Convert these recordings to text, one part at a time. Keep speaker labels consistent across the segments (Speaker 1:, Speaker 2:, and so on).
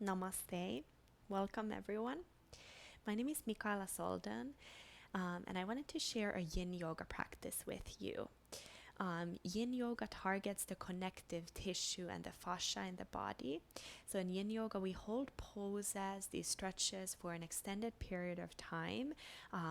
Speaker 1: Namaste. Welcome, everyone. My name is Mikaela Soldan, and I wanted to share a Yin Yoga practice with you. Yin Yoga targets the connective tissue and the fascia in the body. So in Yin Yoga, we hold poses, these stretches, for an extended period of time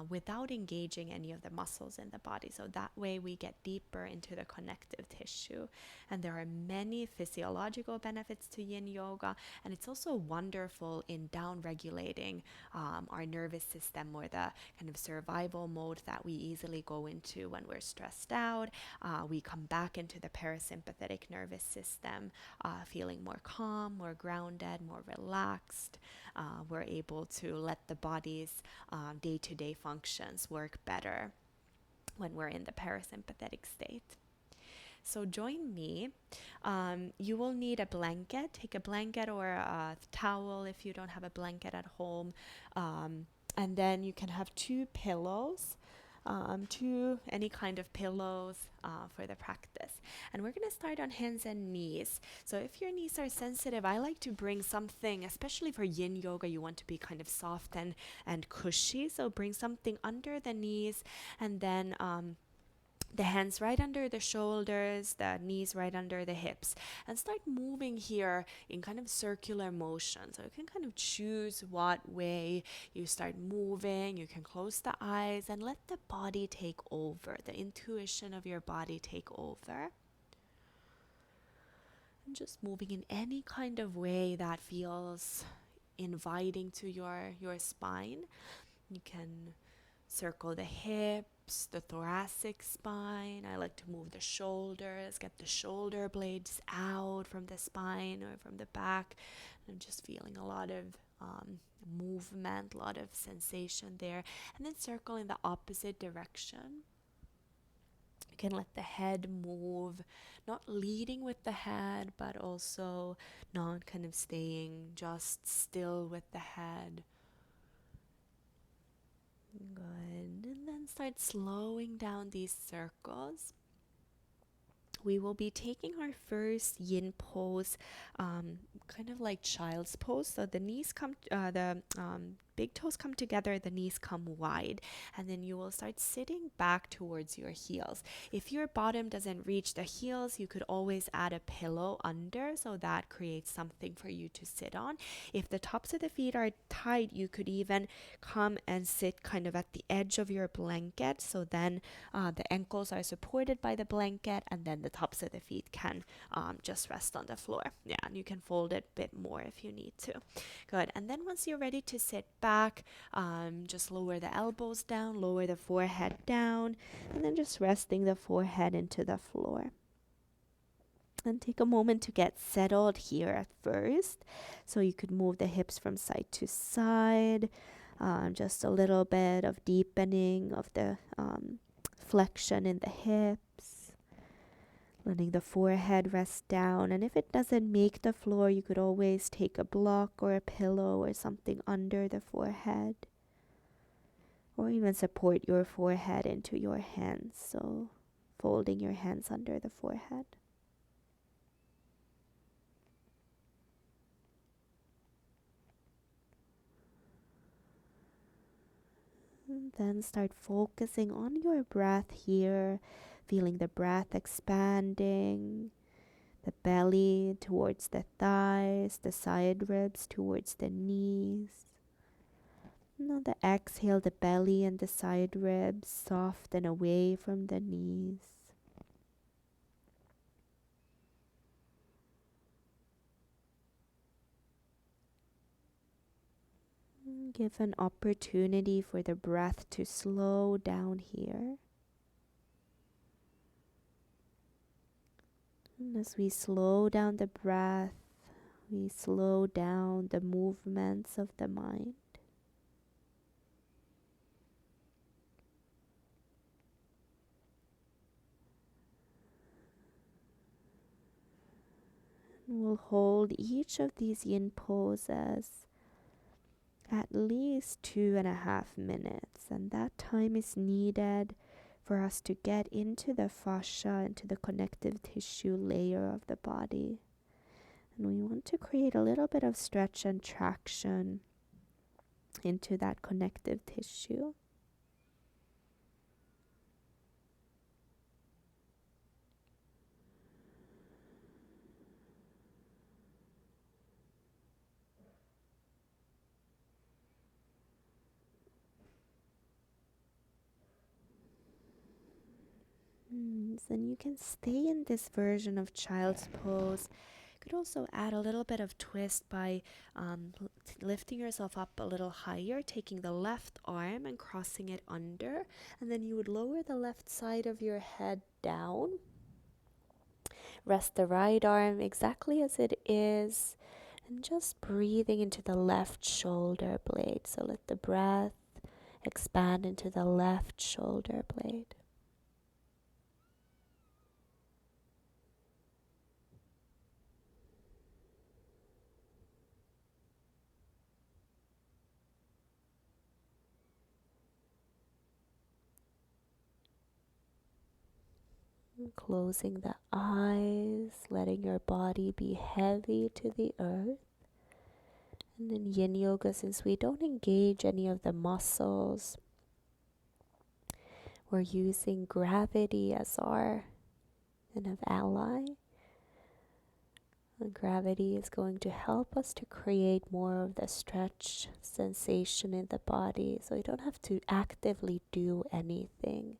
Speaker 1: without engaging any of the muscles in the body. So that way we get deeper into the connective tissue. And there are many physiological benefits to Yin Yoga, and it's also wonderful in down regulating our nervous system, or the kind of survival mode that we easily go into when we're stressed out. We come back into the parasympathetic nervous system, feeling more calm, more grounded, more relaxed. We're able to let the body's day to day functions work better when we're in the parasympathetic state. So join me. You will need a blanket. Take a blanket or a towel if you don't have a blanket at home. And then you can have two pillows, any kind of pillows for the practice. And we're going to start on hands and knees. So if your knees are sensitive, I like to bring something, especially for Yin Yoga, you want to be kind of soft and cushy. So bring something under the knees, and then the hands right under the shoulders, the knees right under the hips, and start moving here in kind of circular motion. So you can kind of choose what way you start moving. You can close the eyes and let the body take over, the intuition of your body take over. And just moving in any kind of way that feels inviting to your spine. You can circle the hips, the thoracic spine. I like to move the shoulders, get the shoulder blades out from the spine or from the back. I'm just feeling a lot of movement, a lot of sensation there. And then circle in the opposite direction. You can let the head move, not leading with the head, but also not kind of staying just still with the head. Good. And then start slowing down these circles. We will be taking our first yin pose, kind of like child's pose. So the knees come, the big toes come together, the knees come wide, and then you will start sitting back towards your heels. If your bottom doesn't reach the heels, you could always add a pillow under, so that creates something for you to sit on. If the tops of the feet are tight, you could even come and sit kind of at the edge of your blanket. So then the ankles are supported by the blanket, and then the tops of the feet can just rest on the floor. Yeah, and you can fold it a bit more if you need to. Good. And then once you're ready to sit back, just lower the elbows down, lower the forehead down, and then just resting the forehead into the floor. And take a moment to get settled here at first. So you could move the hips from side to side, just a little bit of deepening of the flexion in the hips, letting the forehead rest down. And if it doesn't make the floor, you could always take a block or a pillow or something under the forehead, or even support your forehead into your hands, so folding your hands under the forehead. And then start focusing on your breath here, feeling the breath expanding, the belly towards the thighs, the side ribs towards the knees. And on the exhale, the belly and the side ribs soften away from the knees. Give an opportunity for the breath to slow down here. And as we slow down the breath, we slow down the movements of the mind. And we'll hold each of these yin poses at least 2.5 minutes, and that time is needed for us to get into the fascia, into the connective tissue layer of the body. And we want to create a little bit of stretch and traction into that connective tissue. Then you can stay in this version of child's pose. You could also add a little bit of twist by lifting yourself up a little higher, taking the left arm and crossing it under, and then you would lower the left side of your head down. Rest the right arm exactly as it is, and just breathing into the left shoulder blade. So let the breath expand into the left shoulder blade. Closing the eyes, letting your body be heavy to the earth. And in Yin Yoga, since we don't engage any of the muscles, we're using gravity as our kind of ally. And gravity is going to help us to create more of the stretch sensation in the body. So you don't have to actively do anything.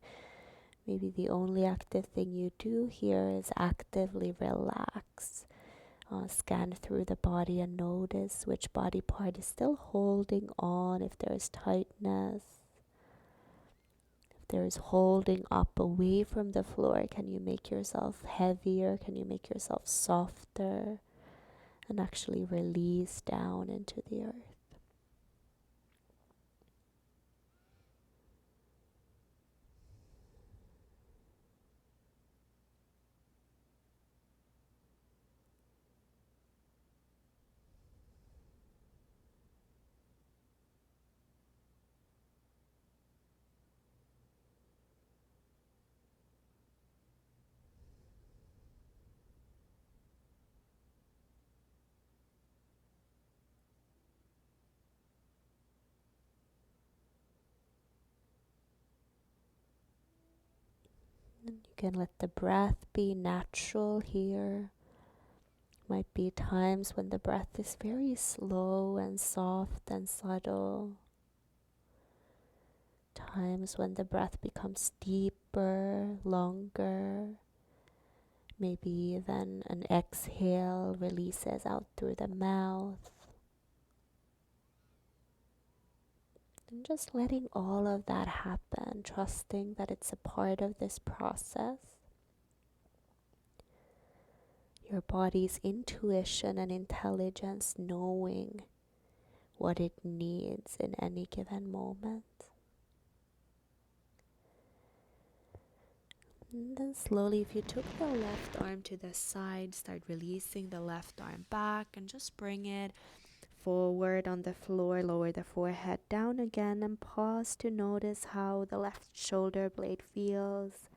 Speaker 1: Maybe the only active thing you do here is actively relax. Scan through the body and notice which body part is still holding on, if there is tightness. If there is holding up away from the floor, can you make yourself heavier? Can you make yourself softer? And actually release down into the earth. And you can let the breath be natural here. Might be times when the breath is very slow and soft and subtle. Times when the breath becomes deeper, longer. Maybe even an exhale releases out through the mouth. And just letting all of that happen, trusting that it's a part of this process. Your body's intuition and intelligence knowing what it needs in any given moment. And then slowly, if you took the left arm to the side, start releasing the left arm back and just bring it forward on the floor. Lower the forehead down again and pause to notice how the left shoulder blade feels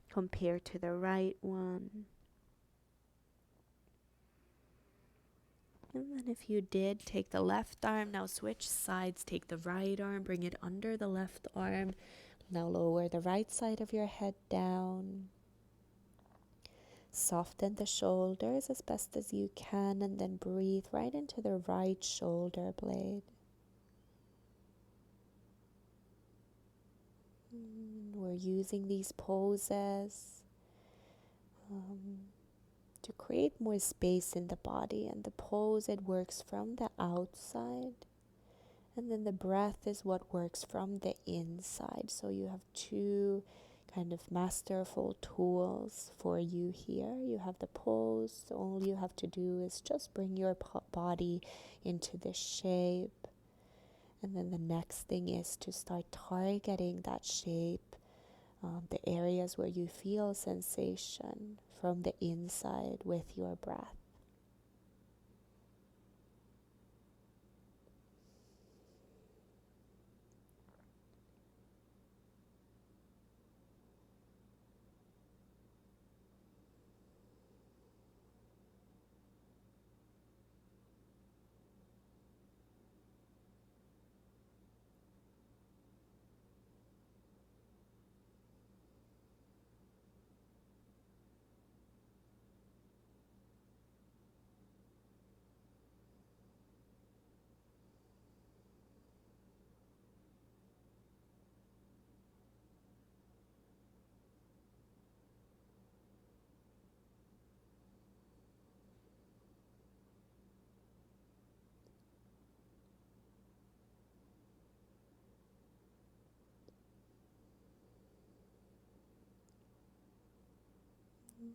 Speaker 1: compared to the right one. And then if you did, take the left arm, now switch sides, take the right arm, bring it under the left arm. Now lower the right side of your head down. Soften the shoulders as best as you can, and then breathe right into the right shoulder blade. We're using these poses to create more space in the body, and the pose, it works from the outside, and then the breath is what works from the inside. So you have two kind of masterful tools for you here. You have the pose. All you have to do is just bring your body into this shape, and then the next thing is to start targeting that shape, the areas where you feel sensation from the inside with your breath.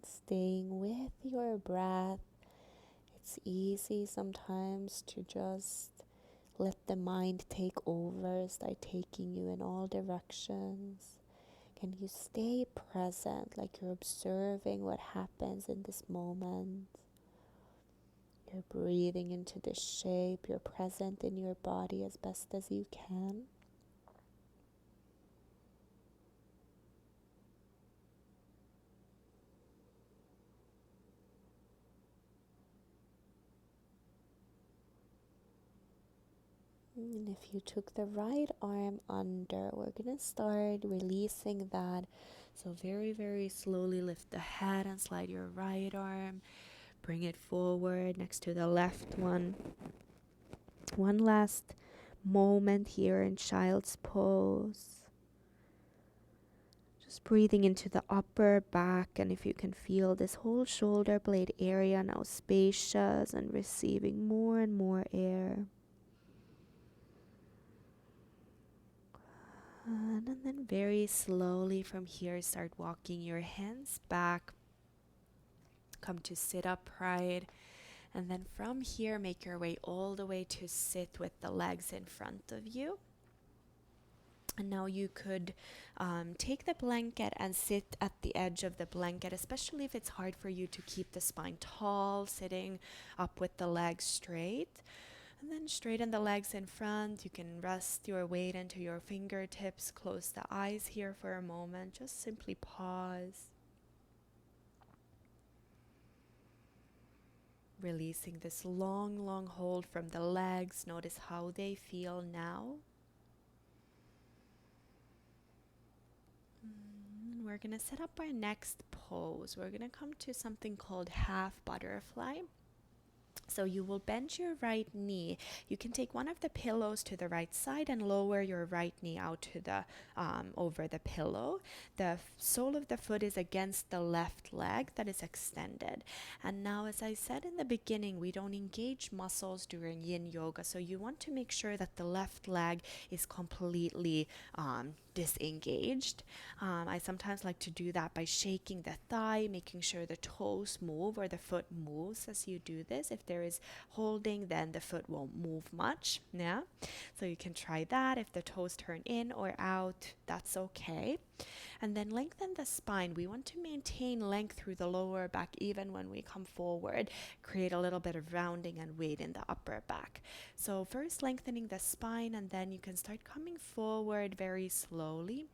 Speaker 1: Staying with your breath. It's easy sometimes to just let the mind take over, start taking you in all directions. Can you stay present, like you're observing what happens in this moment? You're breathing into this shape, you're present in your body as best as you can. And if you took the right arm under, we're going to start releasing that. So very, very slowly lift the head and slide your right arm. Bring it forward next to the left one. One last moment here in child's pose. Just breathing into the upper back, and if you can feel this whole shoulder blade area now spacious and receiving more and more air. And then very slowly from here, start walking your hands back. Come to sit upright. And then from here, make your way all the way to sit with the legs in front of you. And now you could take the blanket and sit at the edge of the blanket, especially if it's hard for you to keep the spine tall, sitting up with the legs straight. And then straighten the legs in front. You can rest your weight into your fingertips. Close the eyes here for a moment. Just simply pause. Releasing this long, long hold from the legs. Notice how they feel now. We're going to set up our next pose. We're going to come to something called half butterfly. So you will bend your right knee. You can take one of the pillows to the right side and lower your right knee out to the over the pillow. The sole of the foot is against the left leg that is extended. And now, as I said in the beginning, we don't engage muscles during Yin Yoga. So you want to make sure that the left leg is completely disengaged. I sometimes like to do that by shaking the thigh, making sure the toes move or the foot moves as you do this. If there is holding, then the foot won't move much. Yeah, so you can try that. If the toes turn in or out, that's okay. And then lengthen the spine. We want to maintain length through the lower back even when we come forward. Create a little bit of rounding and weight in the upper back. So first lengthening the spine, and then you can start coming forward very slowly.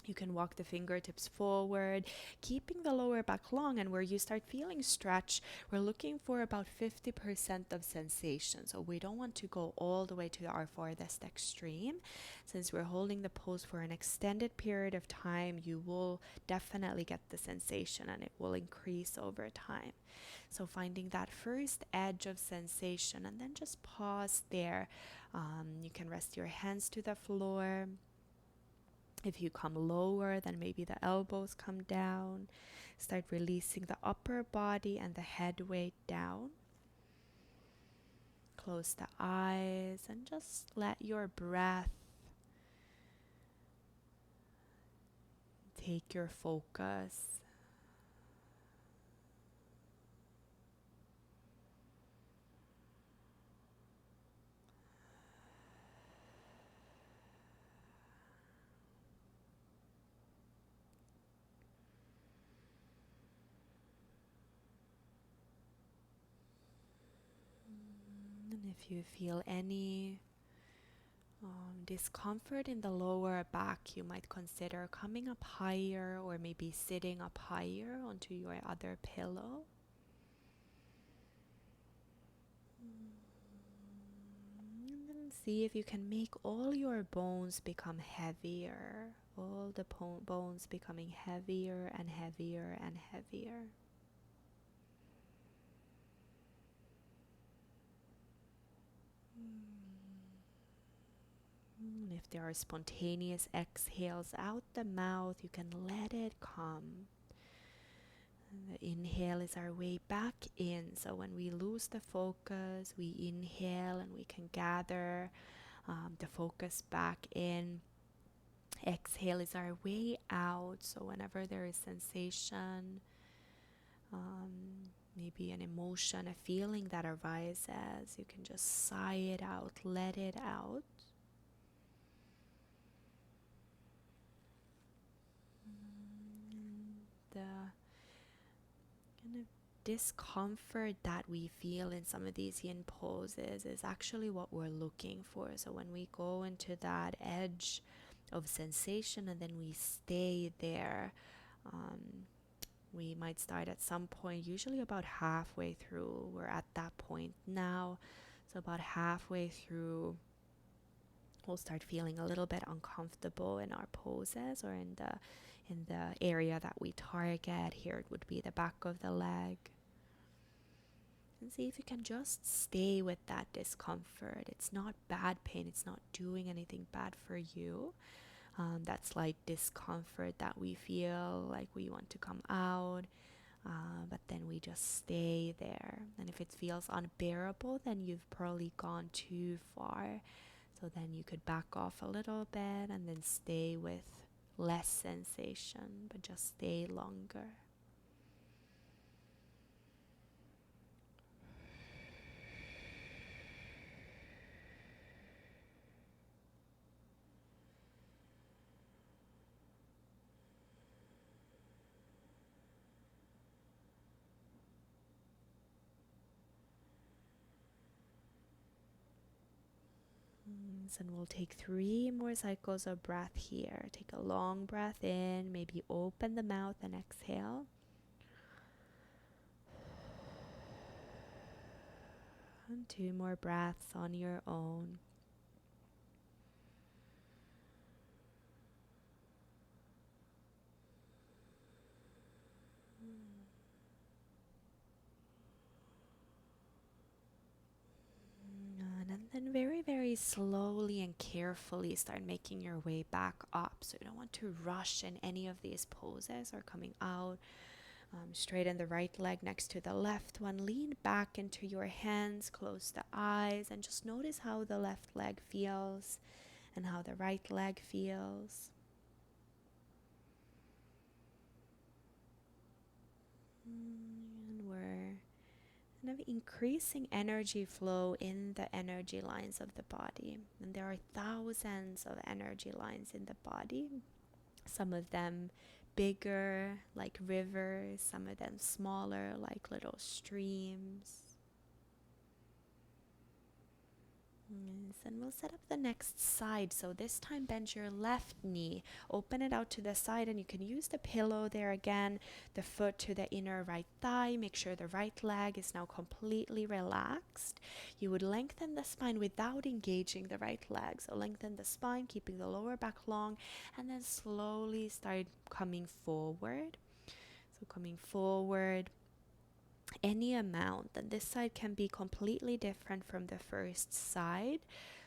Speaker 1: You can walk the fingertips forward, keeping the lower back long, and where you start feeling stretch, we're looking for about 50% of sensation. So we don't want to go all the way to our farthest extreme. Since we're holding the pose for an extended period of time, you will definitely get the sensation and it will increase over time. So finding that first edge of sensation and then just pause there. You can rest your hands to the floor. If you come lower, then maybe the elbows come down. Start releasing the upper body and the head weight down. Close the eyes and just let your breath take your focus. And if you feel any discomfort in the lower back, you might consider coming up higher or maybe sitting up higher onto your other pillow. And then see if you can make all your bones become heavier, all the bones becoming heavier and heavier and heavier. And if there are spontaneous exhales out the mouth, you can let it come. And the inhale is our way back in. So when we lose the focus, we inhale and we can gather the focus back in. Exhale is our way out. So whenever there is sensation, Maybe an emotion, a feeling that arises. You can just sigh it out, let it out. The kind of discomfort that we feel in some of these yin poses is actually what we're looking for. So when we go into that edge of sensation and then we stay there, we might start at some point, usually about halfway through. We're at that point now. So about halfway through, we'll start feeling a little bit uncomfortable in our poses or in the area that we target. Here it would be the back of the leg. And see if you can just stay with that discomfort. It's not bad pain. It's not doing anything bad for you. That slight discomfort that we feel like we want to come out. But then we just stay there. And if it feels unbearable, then you've probably gone too far. So then you could back off a little bit and then stay with less sensation, but just stay longer. And we'll take 3 more cycles of breath here. Take a long breath in, maybe open the mouth and exhale. And 2 more breaths on your own. And then very, very slowly and carefully start making your way back up. So you don't want to rush in any of these poses or coming out. Straighten the right leg next to the left one. Lean back into your hands, close the eyes, and just notice how the left leg feels and how the right leg feels. And we're kind of increasing energy flow in the energy lines of the body. And there are thousands of energy lines in the body. Some of them bigger, like rivers, some of them smaller, like little streams. Yes, and we'll set up the next side. So this time bend your left knee, open it out to the side, and you can use the pillow there again, the foot to the inner right thigh. Make sure the right leg is now completely relaxed. You would lengthen the spine without engaging the right leg. So lengthen the spine, keeping the lower back long, and then slowly start coming forward. So coming forward any amount, and this side can be completely different from the first side.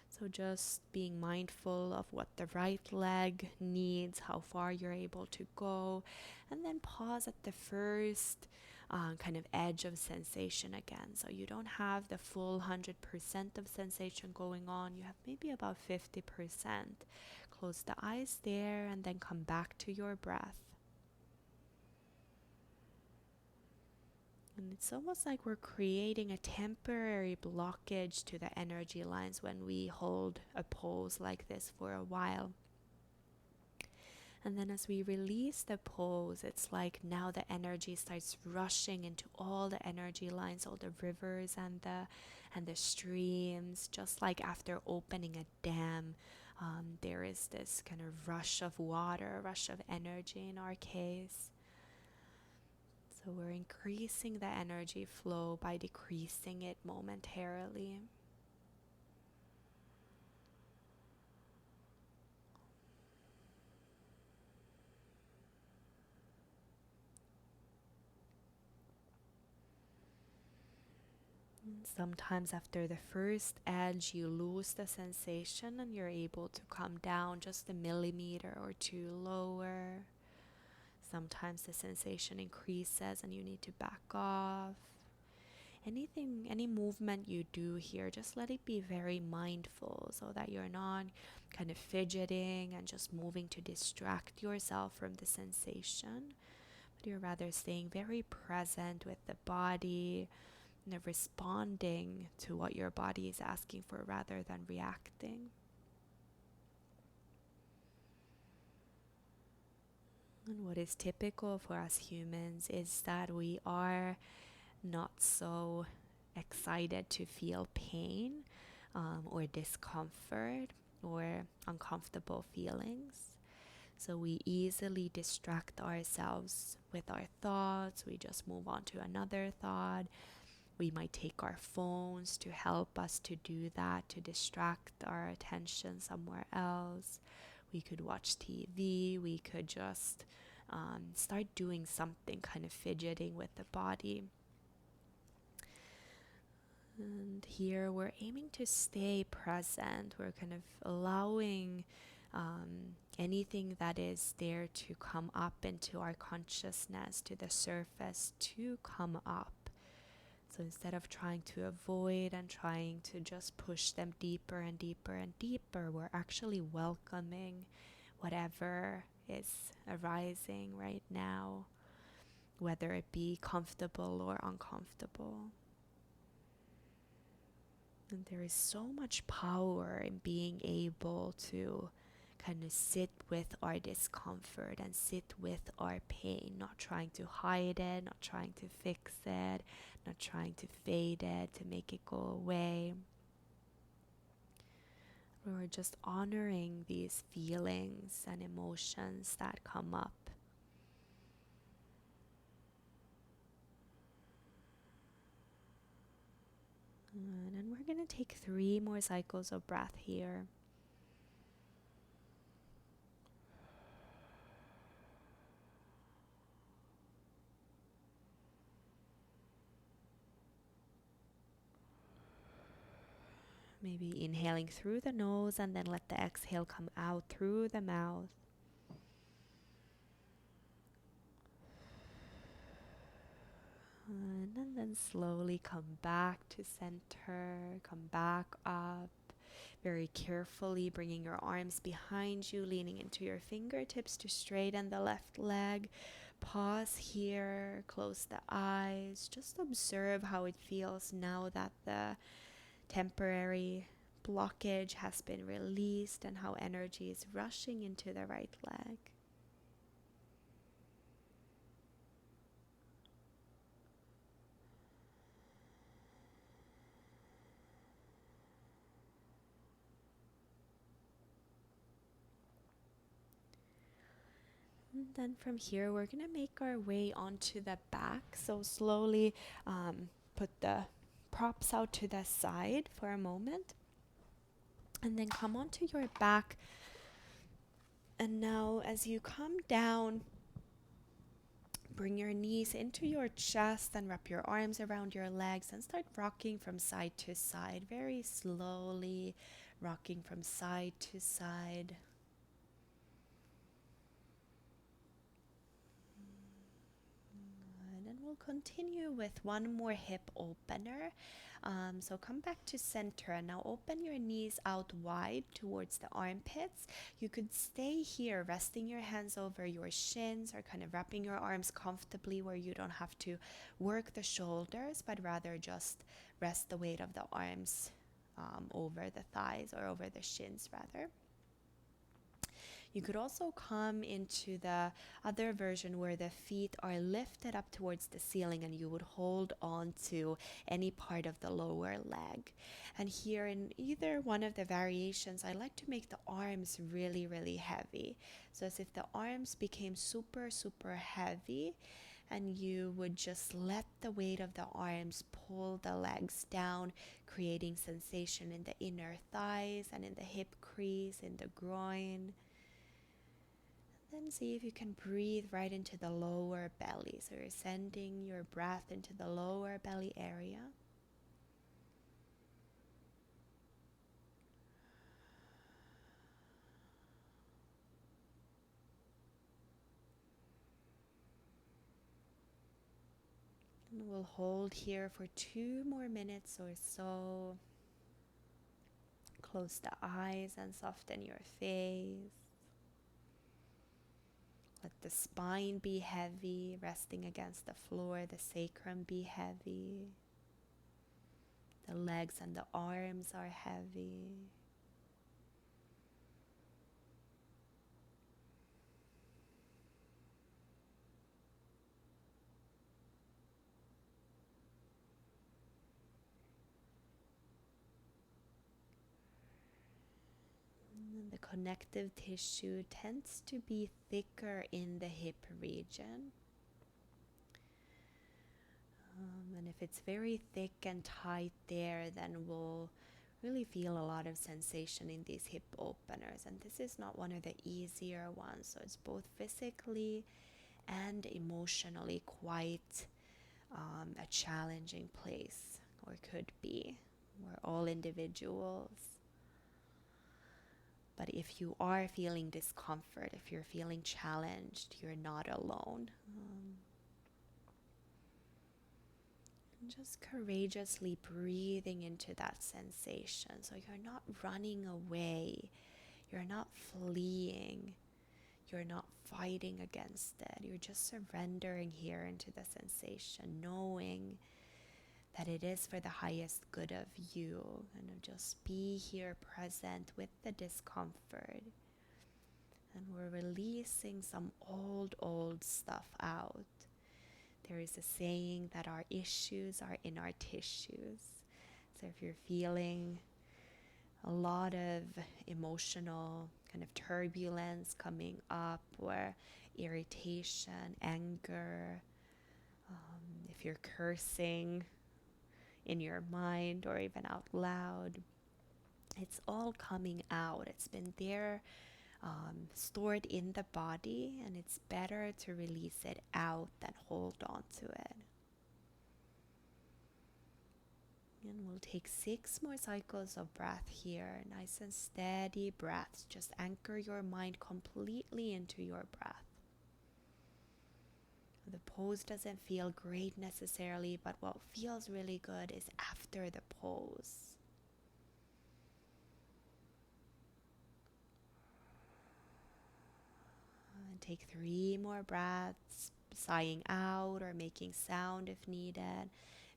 Speaker 1: So just being mindful of what the right leg needs, how far you're able to go, and then pause at the first kind of edge of sensation again. So you don't have the full 100% of sensation going on. You have maybe about 50%. Close the eyes there and then come back to your breath. And it's almost like we're creating a temporary blockage to the energy lines when we hold a pose like this for a while. And then as we release the pose, it's like now the energy starts rushing into all the energy lines, all the rivers and the streams, just like after opening a dam. There is this kind of rush of water, rush of energy in our case. So we're increasing the energy flow by decreasing it momentarily. And sometimes after the first edge, you lose the sensation and you're able to come down just a millimeter or 2 lower. Sometimes the sensation increases and you need to back off. Any movement you do here, just let it be very mindful so that you're not kind of fidgeting and just moving to distract yourself from the sensation, but you're rather staying very present with the body and responding to what your body is asking for rather than reacting. And what is typical for us humans is that we are not so excited to feel pain or discomfort or uncomfortable feelings. So we easily distract ourselves with our thoughts. We just move on to another thought. We might take our phones to help us to do that, to distract our attention somewhere else. We could watch TV. We could just start doing something, kind of fidgeting with the body. And here we're aiming to stay present. We're kind of allowing anything that is there to come up into our consciousness, to the surface, to come up. So instead of trying to avoid and trying to just push them deeper and deeper and deeper, we're actually welcoming whatever is arising right now, whether it be comfortable or uncomfortable. And there is so much power in being able to kind of sit with our discomfort and sit with our pain, not trying to hide it, not trying to fix it, not trying to fade it, to make it go away. We're just honoring these feelings and emotions that come up. And we're going to take 3 more cycles of breath here. Maybe inhaling through the nose and then let the exhale come out through the mouth. And then slowly come back to center, come back up. Very carefully bringing your arms behind you, leaning into your fingertips to straighten the left leg. Pause here, close the eyes. Just observe how it feels now that the temporary blockage has been released and how energy is rushing into the right leg. And then from here, we're going to make our way onto the back. So slowly put the props out to the side for a moment. And then come onto your back. And now as you come down, bring your knees into your chest and wrap your arms around your legs and start rocking from side to side. Very slowly rocking from side to side. And we'll continue with one more hip opener. So come back to center and now open your knees out wide towards the armpits. You could stay here, resting your hands over your shins or kind of wrapping your arms comfortably where you don't have to work the shoulders, but rather just rest the weight of the arms over the thighs or over the shins rather. You could also come into the other version where the feet are lifted up towards the ceiling and you would hold on to any part of the lower leg. And here in either one of the variations, I like to make the arms really, really heavy. So as if the arms became super, super heavy and you would just let the weight of the arms pull the legs down, creating sensation in the inner thighs and in the hip crease, in the groin. Then see if you can breathe right into the lower belly. So you're sending your breath into the lower belly area. And we'll hold here for 2 more minutes or so. Close the eyes and soften your face. Let the spine be heavy, resting against the floor, the sacrum be heavy. The legs and the arms are heavy. And the connective tissue tends to be thicker in the hip region. And if it's very thick and tight there, then we'll really feel a lot of sensation in these hip openers. And this is not one of the easier ones. So it's both physically and emotionally quite a challenging place, or could be. We're all individuals. But if you are feeling discomfort, if you're feeling challenged, you're not alone. Just courageously breathing into that sensation. So you're not running away, you're not fleeing, you're not fighting against it. You're just surrendering here into the sensation, knowing that it is for the highest good of you. And just be here present with the discomfort. And we're releasing some old stuff out. There is a saying that our issues are in our tissues. So if you're feeling a lot of emotional kind of turbulence coming up, or irritation, anger, if you're cursing in your mind or even out loud, it's all coming out. It's been there, stored in the body, and it's better to release it out than hold on to it. And we'll take 6 more cycles of breath here. Nice and steady breaths. Just anchor your mind completely into your breath. The pose doesn't feel great necessarily, but what feels really good is after the pose. And take 3 more breaths, sighing out or making sound if needed.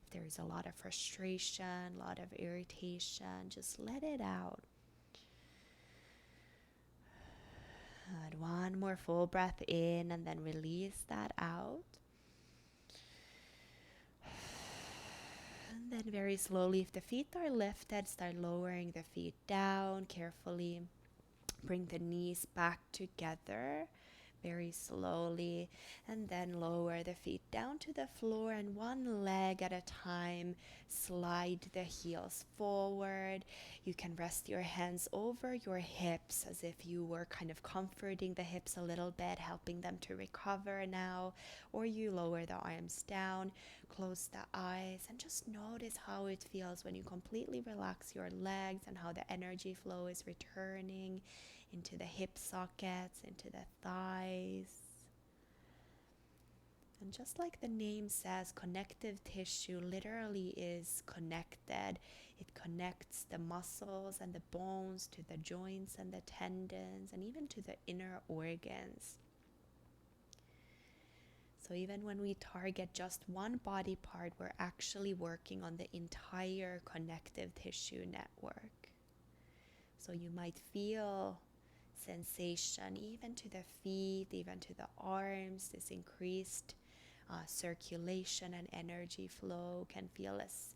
Speaker 1: If there's a lot of frustration, a lot of irritation, just let it out. And 1 more full breath in, and then release that out. And then very slowly, if the feet are lifted, start lowering the feet down carefully. Bring the knees back together very slowly, and then lower the feet down to the floor, and 1 leg at a time, slide the heels forward. You can rest your hands over your hips as if you were kind of comforting the hips a little bit, helping them to recover now, or you lower the arms down, close the eyes, and just notice how it feels when you completely relax your legs and how the energy flow is returning into the hip sockets, into the thighs. And just like the name says, connective tissue literally is connected. It connects the muscles and the bones to the joints and the tendons, and even to the inner organs. So even when we target just one body part, we're actually working on the entire connective tissue network. So you might feel sensation even to the feet, even to the arms. This increased circulation and energy flow can feel as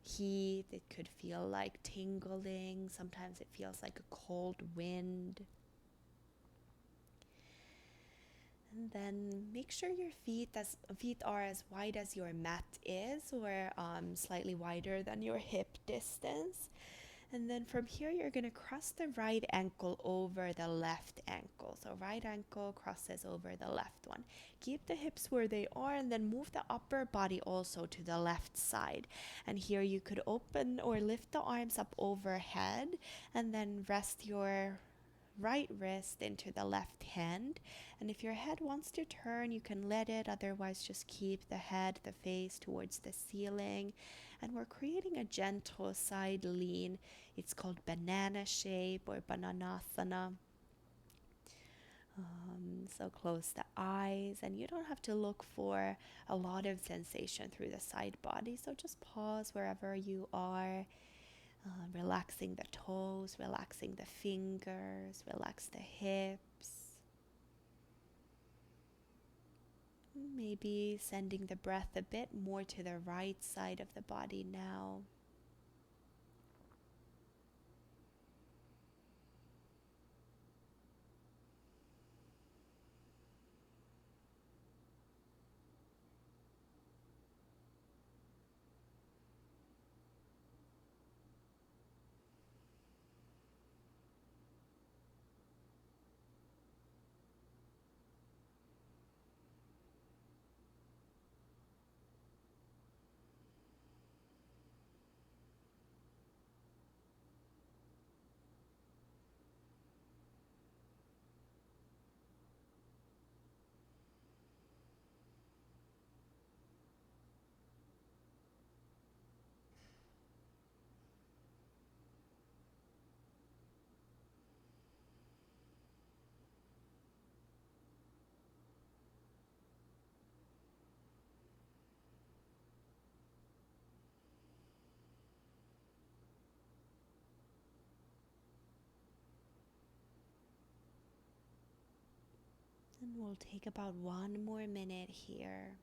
Speaker 1: heat. It could feel like tingling. Sometimes it feels like a cold wind. And then make sure your feet are as wide as your mat is, or slightly wider than your hip distance. And then from here, you're going to cross the right ankle over the left ankle. So right ankle crosses over the left one. Keep the hips where they are, and then move the upper body also to the left side. And here you could open or lift the arms up overhead, and then rest your right wrist into the left hand. And if your head wants to turn, you can let it. Otherwise, just keep the head, the face towards the ceiling. And we're creating a gentle side lean. It's called banana shape or bananasana. So close the eyes, and you don't have to look for a lot of sensation through the side body. So just pause wherever you are, relaxing the toes, relaxing the fingers, relax the hips. Maybe sending the breath a bit more to the right side of the body now. And we'll take about 1 more minute here.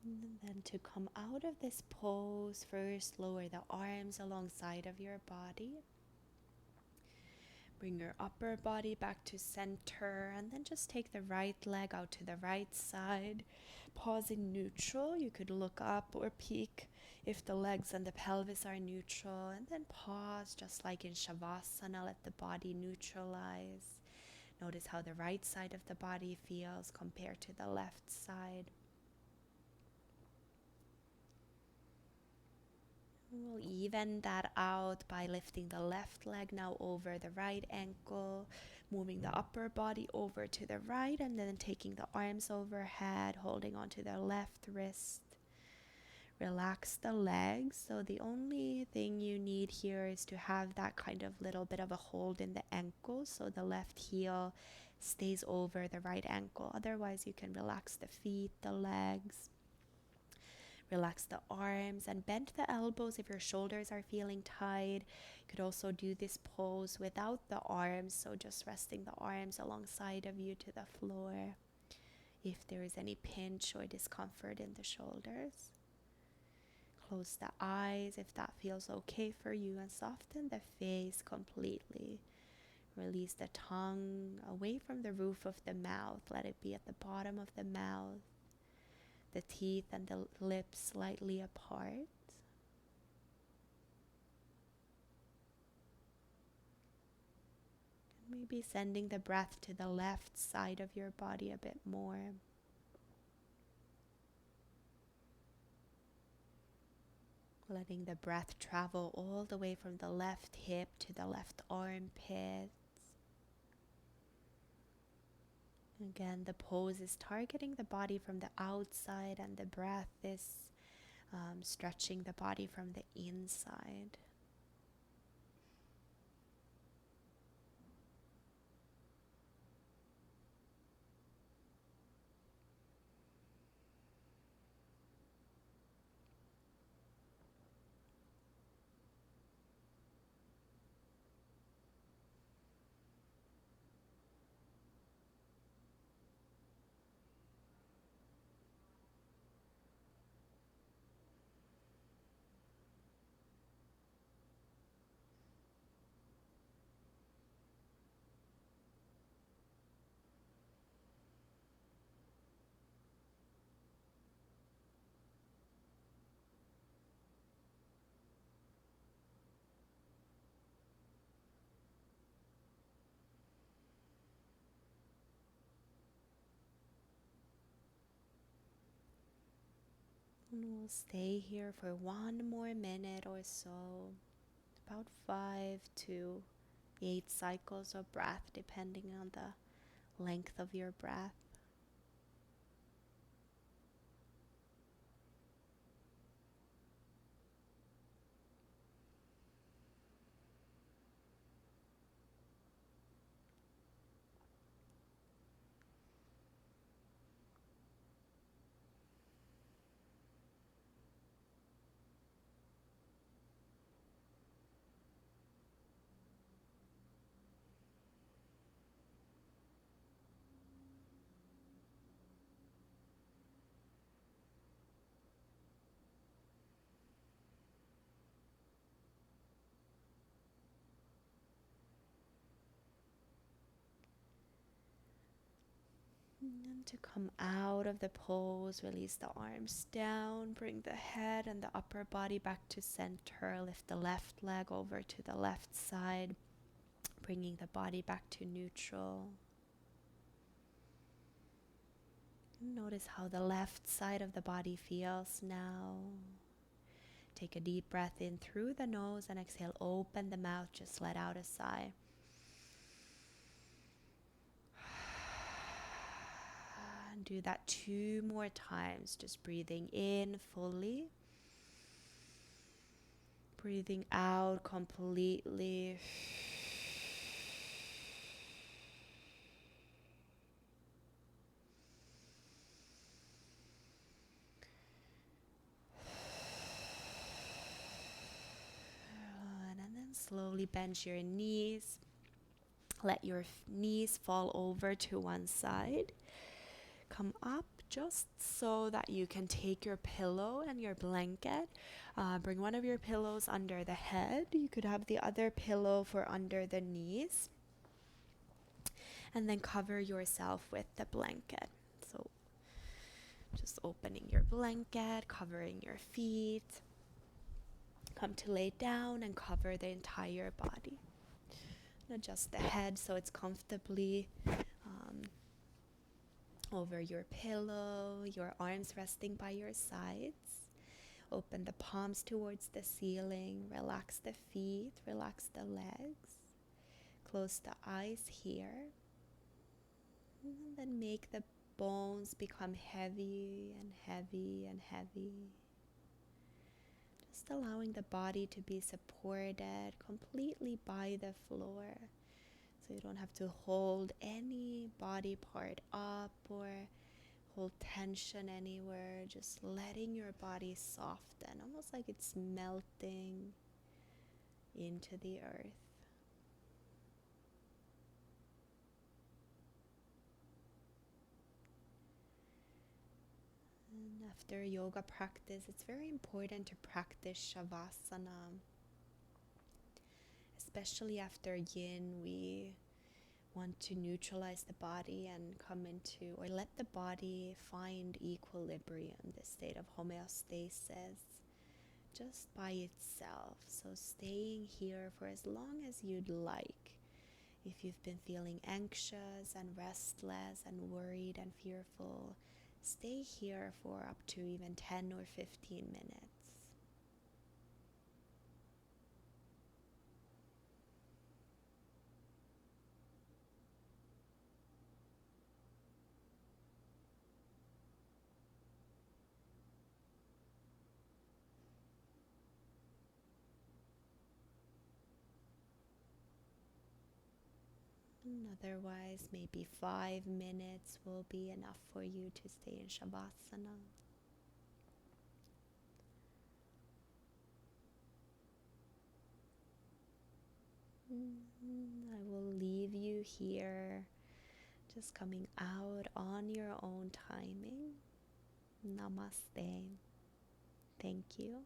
Speaker 1: And then to come out of this pose, first lower the arms alongside of your body. Bring your upper body back to center, and then just take the right leg out to the right side. Pause in neutral. You could look up or peek if the legs and the pelvis are neutral, and then pause just like in Savasana. Let the body neutralize. Notice how the right side of the body feels compared to the left side. We'll even that out by lifting the left leg now over the right ankle, moving the upper body over to the right, and then taking the arms overhead, holding onto the left wrist. Relax the legs. So the only thing you need here is to have that kind of little bit of a hold in the ankle, so the left heel stays over the right ankle. Otherwise, you can relax the feet, the legs. Relax the arms and bend the elbows if your shoulders are feeling tight. You could also do this pose without the arms, so just resting the arms alongside of you to the floor if there is any pinch or discomfort in the shoulders. Close the eyes if that feels okay for you, and soften the face completely. Release the tongue away from the roof of the mouth. Let it be at the bottom of the mouth. The teeth and the lips slightly apart. Maybe sending the breath to the left side of your body a bit more. Letting the breath travel all the way from the left hip to the left armpit. Again, the pose is targeting the body from the outside, and the breath is stretching the body from the inside. And we'll stay here for 1 more minute or so, about 5 to 8 cycles of breath, depending on the length of your breath. And to come out of the pose, release the arms down, bring the head and the upper body back to center, lift the left leg over to the left side, bringing the body back to neutral. Notice how the left side of the body feels now. Take a deep breath in through the nose and exhale, open the mouth, just let out a sigh. And do that 2 more times, just breathing in fully, breathing out completely. And then slowly bend your knees. Let your knees fall over to one side. Come up just so that you can take your pillow and your blanket. Bring one of your pillows under the head. You could have the other pillow for under the knees. And then cover yourself with the blanket. So just opening your blanket, covering your feet. Come to lay down and cover the entire body. Adjust the head so it's comfortably over your pillow, your arms resting by your sides. Open the palms towards the ceiling, relax the feet, relax the legs. Close the eyes here. And then make the bones become heavy and heavy and heavy. Just allowing the body to be supported completely by the floor. So you don't have to hold any body part up or hold tension anywhere. Just letting your body soften, almost like it's melting into the earth. And after yoga practice, it's very important to practice Savasana. Especially after Yin, we want to neutralize the body and come into, or let the body find equilibrium, the state of homeostasis, just by itself. So staying here for as long as you'd like. If you've been feeling anxious and restless and worried and fearful, stay here for up to even 10 or 15 minutes. And otherwise, maybe 5 minutes will be enough for you to stay in Shavasana. I will leave you here, just coming out on your own timing. Namaste. Thank you.